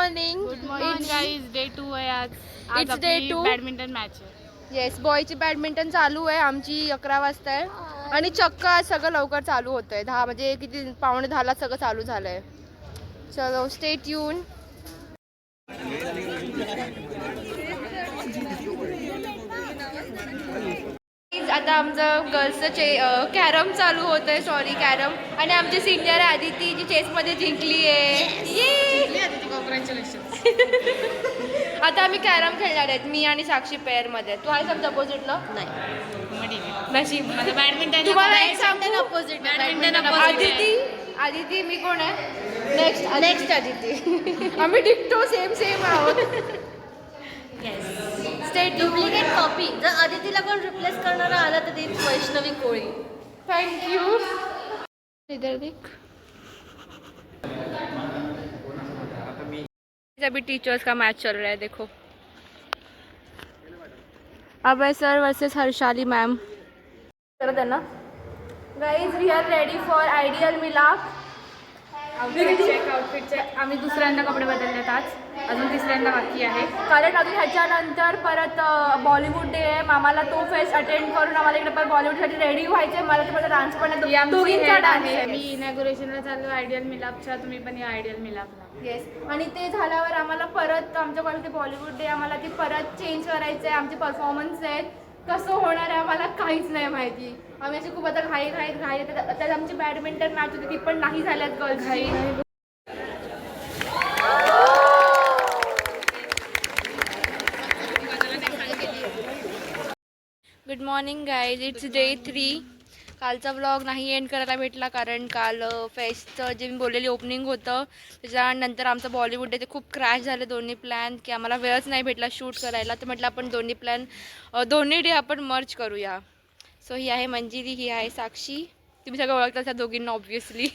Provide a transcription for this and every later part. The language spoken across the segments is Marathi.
Morning. Good morning guys. Day 2 आहे आज. आज It's day आपली 2. बॅडमिंटन मॅच आहे. येस, बॉयची बॅडमिंटन चालू आहे. आमची 11 वाजता आहे आणि चक्क आज सगळं लवकर चालू होतं आहे. 10 म्हणजे किती 9:45 सगळं चालू झालं आहे. चलो स्टे ट्यून. आता आमचं गर्ल्सचं कॅरम चालू होतं आहे. Sorry carrom. आणि आमची सिनियर आहे आदिती जी चेसमध्ये जिंकली आहे. आता आम्ही कॅरम खेळणार आहेत मी आणि साक्षी पेअरमध्ये. तू आहे समजा अपोजिटला नाही नशीब. बॅडमिंटन तुम्हाला एक सांगू अपोजिट. आदिती मी कोण आहे नेक्स्ट आदिती. आम्ही डिक्टो सेम आहोत. State duplicate copy. जर आदितीला कोण रिप्लेस करणारा आला तर ती वैष्णवी कोळी. थँक्यू. इधर देख. अभी टीचर्स का मैच चल रहा है. देखो अब है सर वर्सेस हर्षाली मैम. करत आहे ना guys. We are ready for ideal Milap. आउटफिटचे आम्ही दुसऱ्यांदा कपडे बदललेत आज. अजून तिसऱ्यांदा बाकी आहे. कारण अजून ह्याच्यानंतर परत बॉलिवूड डे आहे. आम्हाला तो फेस्ट अटेंड करून आम्हाला इकडे परत बॉलिवूडसाठी रेडी व्हायचं आहे. मला तर परत डान्स पण आहे. दोघींचा डान्स आहे. मी इनॉग्रेशनला चाललो आयडियल मिलापच्या. तुम्ही पण या आयडियल मिलापला. येस. आणि ते झाल्यावर आम्हाला परत आमच्या कॉलेजचे बॉलिवूड डे आम्हाला ते परत चेंज करायचं आहे. आमचे परफॉर्मन्स आहेत. कसं होणार आहे आम्हाला काहीच नाही माहिती. आम्ही अशी खूप आता घाई त्यात आमची बॅडमिंटन मॅच होती ती पण नाही झाल्यात गर्ल्सची. Good morning guys. It's day 3. कालचा व्लॉग नाही एंड करायला भेटला कारण काल फेस्टचं जे मी बोललेली ओपनिंग होतं त्याच्यानंतर आमचं बॉलिवूड डे ते खूप क्रॅश झाले दोन्ही प्लॅन की आम्हाला वेळच नाही भेटला शूट करायला. तर म्हटलं आपण दोन्ही डे आपण मर्ज करूया. सो ही आहे मंजिरी, ही आहे साक्षी. तुम्ही सगळं ओळखता त्या दोघींना ऑब्व्हियसली.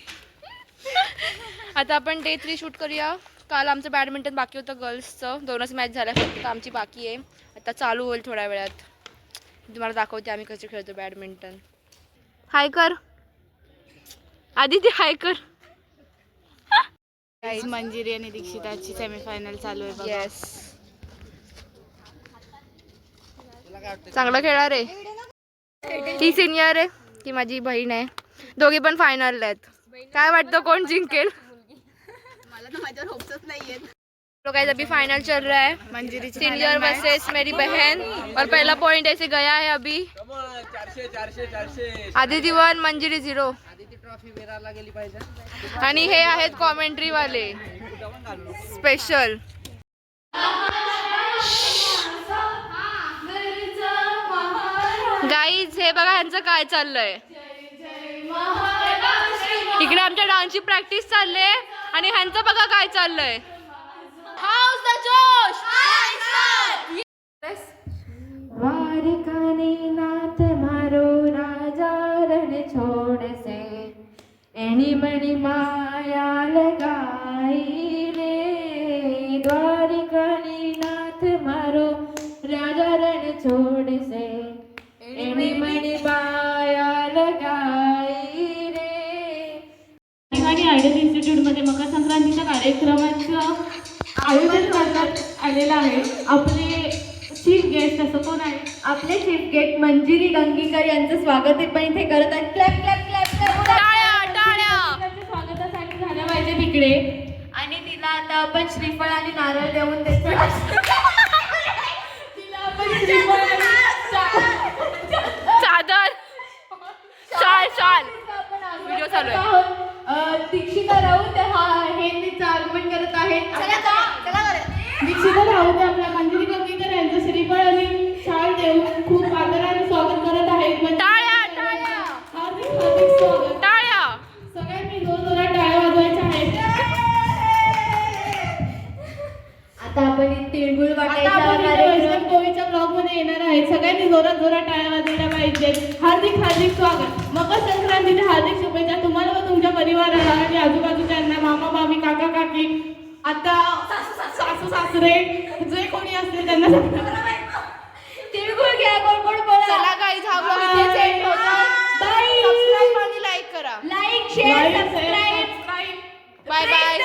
आता आपण डे 3 शूट करूया. काल आमचं बॅडमिंटन बाकी होतं गर्ल्सचं. 2च मॅच झाल्या फक्त आमची बाकी आहे. आता चालू होईल थोड्या वेळात. तुम्हाला दाखवते आम्ही कसे खेळतो बॅडमिंटन. हाय कर आदिती. हाय कर. मंजिरी आणि दीक्षिताची सेमीफायनल चालू आहे बघा. येस. चांगला खेळणार आहे. ही सिनियर आहे ती माझी बहीण आहे. दोघी पण फायनल आहेत. काय वाटतं कोण जिंकेल? मला तर माझ्यावर होप्सच नाहीये. तो गाइस अभी फाइनल चल रहा है. मंजिरी सीनियर वर्सेस मेरी बहन. और पहला पॉइंट ऐसे गया है अभी. 400 आदिती 1 मंजिरी 0. आणि हे आहेत कॉमेंट्री वाले स्पेशल. गाईज हे बघा ह्यांचं काय चाललंय. इकडे आमच्या डान्सची प्रॅक्टिस चालले आणि ह्यांचं बघा काय चाललंय. How's the जोश? द्वारिकाने नाथ मारो राजा रण छोड़ से एनी मणि माया लगाई रे. द्वारिकाने नाथ मारो राजा रण छोड़ से एनी मणि माया लगाई रे. ठिकाणी आयडल इन्स्टिट्यूटमध्ये मकर संक्रांतीच्या कार्यक्रमाचं आयोजन करण्यात आलेलं आहे. आपले चीफ गेस्ट असं कोण आहे? आपले चीफ गेस्ट मंजिरी गंगीकर यांचं स्वागत आहे पण इथे करत आहेत. Clap clap clap clap. त्यांच्या स्वागतासाठी झालं पाहिजे तिकडे. आणि तिला आता आपण श्रीफळ आणि नारळ देऊन देतो. तिला आपण श्रीफळ चादर शाल व्हिडिओ चालू आहे. दीक्षिता राऊत हे आगमन करत आहेत. दीक्षिता राऊत आपल्या मंजिरी गंगीकर यांचं श्रीफळ आणि शाल देऊन खूप आदराने स्वागत करत आहेत. हार्दिक स्वागत. सगळ्यांनी जोरजोरात टाळ्या वाजवायच्या आहेत. आता आपण तिळगुळ कोविडच्या ब्लॉग मध्ये येणार आहेत. सगळ्यांनी जोरात टाळ्या वाजवायला पाहिजेत. हार्दिक स्वागत. मकर संक्रांतीच्या हार्दिक शुभेच्छा तुम्हाला व तुमच्या परिवाराला आणि आजूबाजूच्यांना, मामा मामी काका काकी आता सासू सासरे जे कोणी असतील त्यांना तिळगुळ घ्या. गोड गोड बोला. चला गाईज हा व्लॉग इथे एंड होतो. बाय. सबस्क्राइब आणि लाईक करा. Like share subscribe. Bye bye.